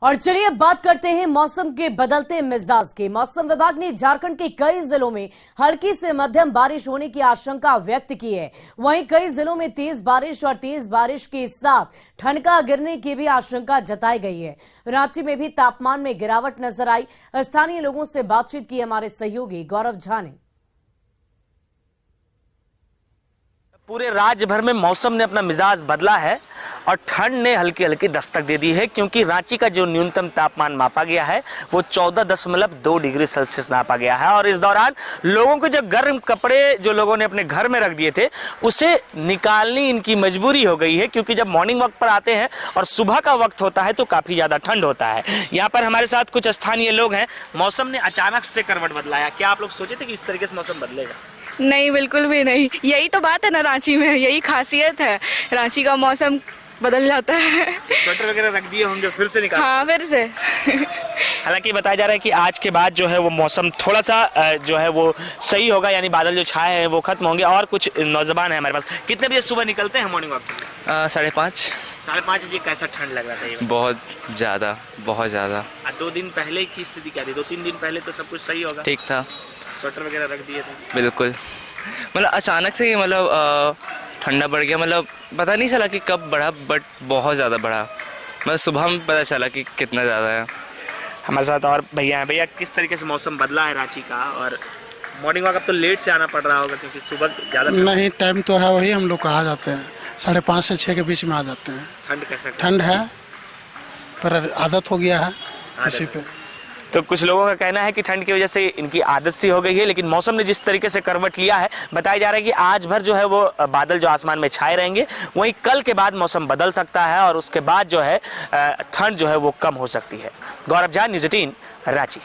और चलिए अब बात करते हैं मौसम के बदलते मिजाज की। मौसम विभाग ने झारखंड के कई जिलों में हल्की से मध्यम बारिश होने की आशंका व्यक्त की है। वहीं कई जिलों में तेज बारिश के साथ ठनका गिरने की भी आशंका जताई गई है। रांची में भी तापमान में गिरावट नजर आई। स्थानीय लोगों से बातचीत की हमारे सहयोगी गौरव झा ने। पूरे राज्य भर में मौसम ने अपना मिजाज बदला है और ठंड ने हल्की हल्की दस्तक दे दी है, क्योंकि रांची का जो न्यूनतम तापमान मापा गया है वो 14.2 डिग्री सेल्सियस नापा गया है। और इस दौरान लोगों के जो गर्म कपड़े जो लोगों ने अपने घर में रख दिए थे उसे निकालनी इनकी मजबूरी हो गई है, क्योंकि जब मॉर्निंग वॉक पर आते हैं और सुबह का वक्त होता है तो काफी ज्यादा ठंड होता है। यहाँ पर हमारे साथ कुछ स्थानीय लोग हैं। मौसम ने अचानक से करवट बदलाया, क्या आप लोग सोचे थे कि इस तरीके से मौसम बदलेगा? नहीं, बिल्कुल भी नहीं। यही तो बात है ना, रांची में यही खासियत है। रांची का मौसम बदल जाता है। स्वेटर वगैरह रख दिए होंगे, फिर से निकाल? हाँ, फिर से। हालांकि बताया जा रहा है कि आज के बाद जो है वो मौसम थोड़ा सा जो है वो सही होगा, यानी बादल जो छाए हैं वो खत्म होंगे। और कुछ नौजवान है हमारे पास। कितने बजे सुबह निकलते हैं मॉर्निंग वॉक? 5:30 बजे। कैसा ठंड लग रहा था ये? बहुत ज़्यादा। 2 दिन पहले की स्थिति क्या थी? 2-3 दिन पहले तो सब कुछ सही होगा। ठीक था। स्वेटर वगैरह रख दिए थे? बिल्कुल। मतलब अचानक से ही मतलब ठंडा बढ़ गया। मतलब पता नहीं चला कि कब बढ़ा, बट बहुत ज़्यादा बढ़ा। मतलब सुबह में पता चला कि कितना ज़्यादा है। हमारे साथ और भैया हैं। भैया, किस तरीके से मौसम बदला है रांची का? और मॉर्निंग वॉक अब तो लेट से आना पड़ रहा होगा, क्योंकि सुबह ज़्यादा नहीं, टाइम तो है वही। हम लोग आ जाते हैं 5:30 से 6 के बीच में आ जाते हैं। ठंड कैसा? ठंड है पर आदत हो गया है इसी पे। तो कुछ लोगों का कहना है कि ठंड की वजह से इनकी आदत सी हो गई है, लेकिन मौसम ने जिस तरीके से करवट लिया है, बताया जा रहा है कि आज भर जो है वो बादल जो आसमान में छाए रहेंगे। वहीं कल के बाद मौसम बदल सकता है और उसके बाद जो है ठंड जो है वो कम हो सकती है। गौरव झा, न्यूज़ 18, रांची।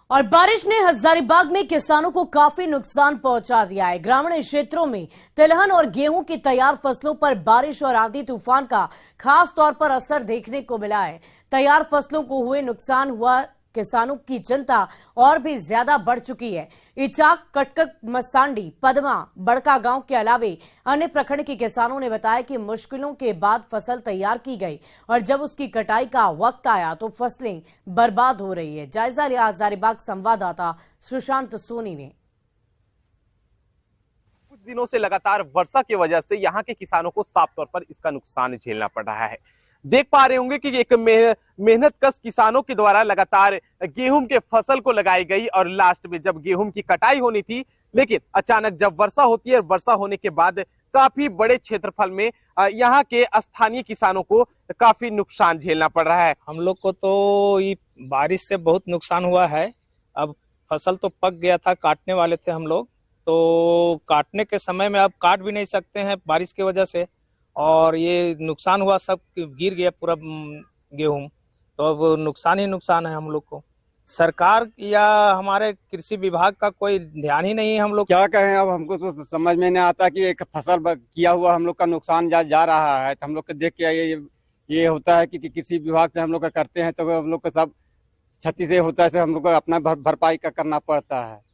और बारिश ने हजारीबाग में किसानों को काफी नुकसान पहुंचा दिया है। ग्रामीण क्षेत्रों में तिलहन और गेहूं की तैयार फसलों पर बारिश और आंधी तूफान का खास तौर पर असर देखने को मिला है। तैयार फसलों को हुए नुकसान हुआ किसानों की चिंता और भी ज्यादा बढ़ चुकी है। इचाक, कटकक, मसांडी, पदमा, बड़का गांव के अलावे अन्य प्रखंड के किसानों ने बताया कि मुश्किलों के बाद फसल तैयार की गई और जब उसकी कटाई का वक्त आया तो फसलें बर्बाद हो रही है। जायजा लिया हजारीबाग संवाददाता सुशांत सोनी ने। कुछ दिनों से लगातार वर्षा की वजह से यहाँ के किसानों को साफ तौर पर इसका नुकसान झेलना पड़ रहा है। देख पा रहे होंगे कि एक मेहनत कश किसानों के द्वारा लगातार गेहूं के फसल को लगाई गई और लास्ट में जब गेहूं की कटाई होनी थी, लेकिन अचानक जब वर्षा होती है, वर्षा होने के बाद काफी बड़े क्षेत्रफल में यहाँ के स्थानीय किसानों को काफी नुकसान झेलना पड़ रहा है। हम लोग को तो ये बारिश से बहुत नुकसान हुआ है। अब फसल तो पक गया था, काटने वाले थे हम लोग, तो काटने के समय में अब काट भी नहीं सकते हैं बारिश की वजह से, और ये नुकसान हुआ, सब गिर गया पूरा गेहूं। तो अब नुकसान ही नुकसान है हम लोग को। सरकार या हमारे कृषि विभाग का कोई ध्यान ही नहीं है। हम लोग क्या कहें, अब हमको तो समझ में नहीं आता कि एक फसल किया हुआ हम लोग का नुकसान जा रहा है। तो हम लोग को देख के ये होता है कि कृषि विभाग से हम लोग का करते हैं तो हम लोग का सब क्षति से होता है, हम लोग को अपना भरपाई का करना पड़ता है।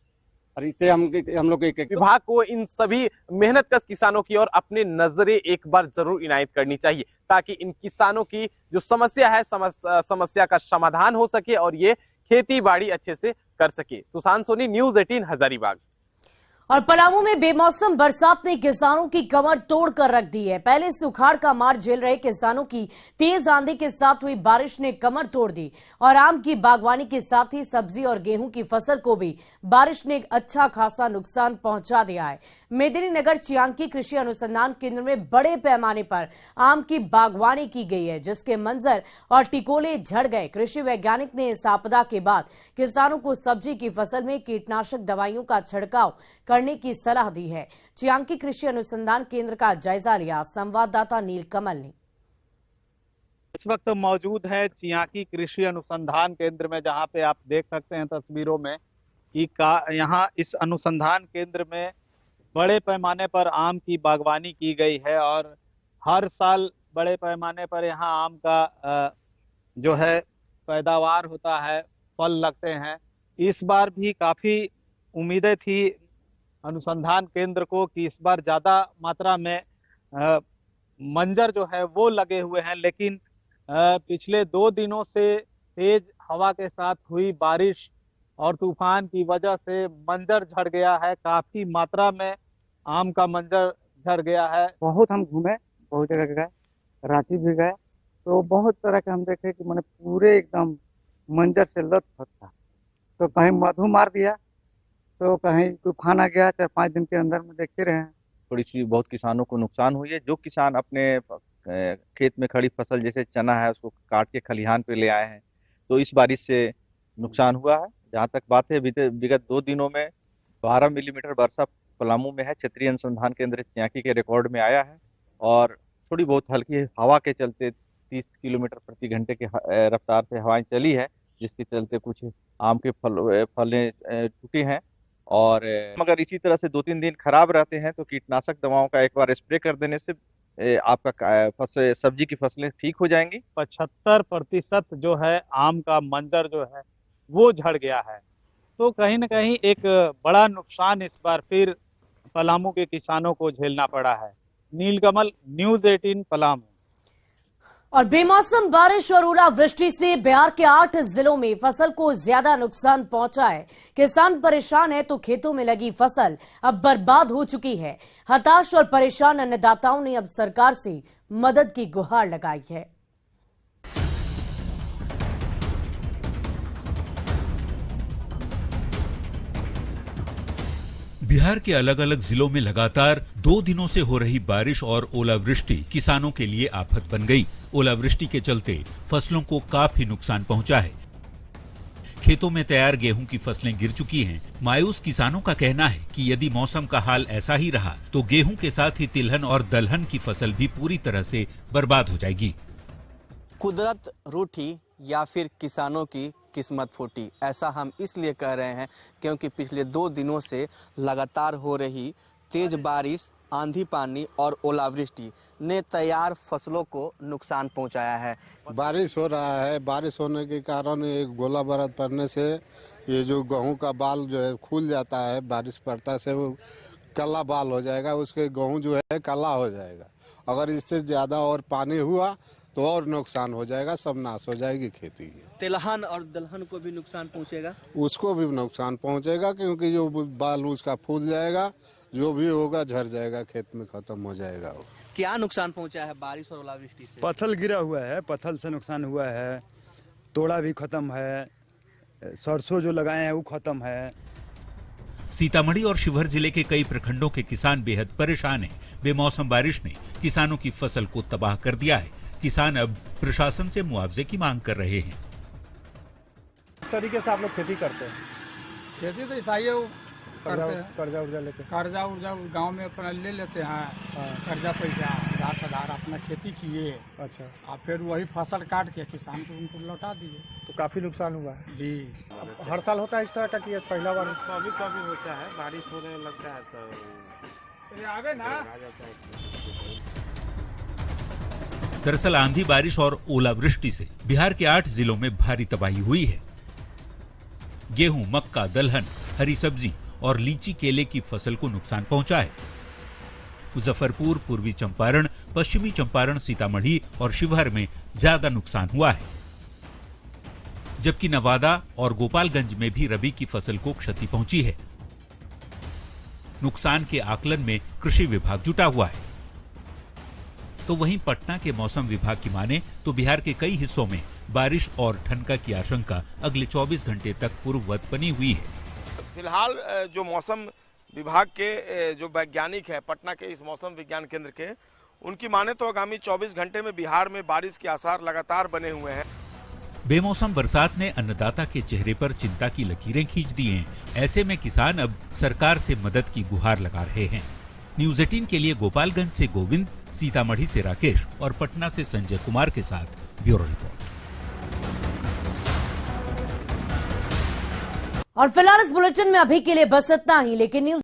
और इससे हम लोग विभाग को इन सभी मेहनत कश किसानों की ओर अपने नजरें एक बार जरूर इनायत करनी चाहिए, ताकि इन किसानों की जो समस्या है समस्या का समाधान हो सके और ये खेती बाड़ी अच्छे से कर सके। सुशांत सोनी, न्यूज़ 18, हजारीबाग। और पलामू में बेमौसम बरसात ने किसानों की कमर तोड़ कर रख दी है। पहले सुखाड़ का मार झेल रहे किसानों की तेज आंधी के साथ हुई बारिश ने कमर तोड़ दी और आम की बागवानी के साथ ही सब्जी और गेहूं की फसल को भी बारिश ने अच्छा खासा नुकसान पहुंचा दिया है। मेदिनीनगर चियांकी कृषि अनुसंधान केंद्र में बड़े पैमाने पर आम की बागवानी की गई है, जिसके मंजर और टिकोले झड़ गए। कृषि वैज्ञानिक ने इस आपदा के बाद किसानों को सब्जी की फसल में कीटनाशक दवाइयों का छिड़काव करने की सलाह दी है। चियांकी कृषि अनुसंधान केंद्र का जायजा लिया संवाददाता नील कमल ने। इस वक्त मौजूद है चियांकी कृषि अनुसंधान केंद्र में, जहां पे आप देख सकते हैं तस्वीरों में कि यहाँ इस अनुसंधान केंद्र में बड़े पैमाने पर आम की बागवानी की गई है और हर साल बड़े पैमाने पर यहाँ आम का जो है पैदावार होता है, फल लगते हैं। इस बार भी काफी उम्मीदें थी अनुसंधान केंद्र को कि इस बार ज्यादा मात्रा में मंजर जो है वो लगे हुए हैं, लेकिन पिछले 2 दिनों से तेज हवा के साथ हुई बारिश और तूफान की वजह से मंजर झड़ गया है। काफी मात्रा में आम का मंजर झड़ गया है। बहुत हम घूमे, बहुत जगह गए, रांची भी गए, तो बहुत तरह के हम देखे कि मैंने पूरे एकदम मंजर से लथपथ था। तो कहीं मधु मार दिया, तो कहीं तूफान आ गया। 4-5 दिन के अंदर में देखते रहे हैं। थोड़ी सी बहुत किसानों को नुकसान हुई है। जो किसान अपने खेत में खड़ी फसल जैसे चना है उसको काट के खलिहान पे ले आए हैं, तो इस बारिश से नुकसान हुआ है। जहाँ तक बात है, विगत 2 दिनों में 12 मिलीमीटर वर्षा पलामू में है, क्षेत्रीय अनुसंधान केंद्र चियाकी के रिकॉर्ड में आया है। और थोड़ी बहुत हल्की हवा के चलते 30 किलोमीटर प्रति घंटे की रफ्तार से हवाएं चली है, जिसके चलते कुछ आम के फलें टूटे हैं। और अगर इसी तरह से 2-3 दिन खराब रहते हैं तो कीटनाशक दवाओं का एक बार स्प्रे कर देने से आपका सब्जी की फसलें ठीक हो जाएंगी। 75% जो है आम का मंजर जो है वो झड़ गया है। तो कहीं न कहीं एक बड़ा नुकसान इस बार फिर पलामू के किसानों को झेलना पड़ा है। नीलकमल, न्यूज़ 18 पलामू। और बेमौसम बारिश और ओलावृष्टि से बिहार के 8 जिलों में फसल को ज्यादा नुकसान पहुंचा है। किसान परेशान है तो खेतों में लगी फसल अब बर्बाद हो चुकी है। हताश और परेशान अन्नदाताओं ने अब सरकार से मदद की गुहार लगाई है। बिहार के अलग अलग जिलों में लगातार 2 दिनों से हो रही बारिश और ओलावृष्टि किसानों के लिए आफत बन गई। ओलावृष्टि के चलते फसलों को काफी नुकसान पहुंचा है। खेतों में तैयार गेहूं की फसलें गिर चुकी हैं। मायूस किसानों का कहना है कि यदि मौसम का हाल ऐसा ही रहा तो गेहूं के साथ ही तिलहन और दलहन की फसल भी पूरी तरह से बर्बाद हो जाएगी। कुदरत रूठी या फिर किसानों की किस्मत फूटी, ऐसा हम इसलिए कह रहे हैं क्योंकि पिछले 2 दिनों से लगातार हो रही तेज बारिश, आंधी पानी और ओलावृष्टि ने तैयार फसलों को नुकसान पहुंचाया है। बारिश हो रहा है, बारिश होने के कारण एक गोला बारूद पड़ने से ये जो गेहूं का बाल जो है खुल जाता है। बारिश पड़ता से वो काला बाल हो जाएगा, उसके गेहूं जो है काला हो जाएगा। अगर इससे ज़्यादा और पानी हुआ तो और नुकसान हो जाएगा, सब नाश हो जाएगी खेती। तिलहन और दलहन को भी नुकसान पहुंचेगा, उसको भी नुकसान पहुंचेगा क्योंकि जो बाल उसका फूल जाएगा, जो भी होगा झड़ जाएगा, खेत में खत्म हो जाएगा। क्या नुकसान पहुंचा है बारिश और ओलावृष्टि से? फसल गिरा हुआ है, फसल से नुकसान हुआ है, तोड़ा भी खत्म है, सरसों जो लगाए हैं वो खत्म है। सीतामढ़ी और शिवहर जिले के कई प्रखंडों के किसान बेहद परेशान हैं। बेमौसम बारिश ने किसानों की फसल को तबाह कर दिया है। किसान अब प्रशासन से मुआवजे की मांग कर रहे हैं। इस तरीके से आप लोग खेती करते हैं? खेती तो ऐसा ही है, कर्जा उर्जा लेके कर्जा उर्जा गांव में अपना ले लेते हैं। कर्जा पैसा 10,000 अपना खेती किए। अच्छा, और फिर वही फसल काट के किसान को उनको लौटा दिए। तो काफी नुकसान हुआ है जी। हर साल होता है इस तरह का कि पहला बार? कभी कभी होता है, बारिश होने लगता है तो आगे ना। दरअसल आंधी बारिश और ओलावृष्टि से बिहार के 8 जिलों में भारी तबाही हुई है। गेहूं, मक्का, दलहन, हरी सब्जी और लीची केले की फसल को नुकसान पहुंचा है। मुजफ्फरपुर, पूर्वी चंपारण, पश्चिमी चंपारण, सीतामढ़ी और शिवहर में ज्यादा नुकसान हुआ है, जबकि नवादा और गोपालगंज में भी रबी की फसल को क्षति पहुंची है। नुकसान के आकलन में कृषि विभाग जुटा हुआ है। तो वहीं पटना के मौसम विभाग की माने तो बिहार के कई हिस्सों में बारिश और ठनका की आशंका अगले 24 घंटे तक पूर्ववत बनी हुई है। फिलहाल जो मौसम विभाग के जो वैज्ञानिक हैं पटना के इस मौसम विज्ञान केंद्र के, उनकी माने तो आगामी 24 घंटे में बिहार में बारिश के आसार लगातार बने हुए हैं। बेमौसम बरसात ने अन्नदाता के चेहरे पर चिंता की लकीरें खींच दी हैं। ऐसे में किसान अब सरकार से मदद की गुहार लगा रहे हैं। न्यूज़ 18 के लिए गोपालगंज से गोविंद, सीतामढ़ी से राकेश और पटना से संजय कुमार के साथ ब्यूरो रिपोर्ट। और फिलहाल इस बुलेटिन में अभी के लिए बस इतना ही, लेकिन न्यूज़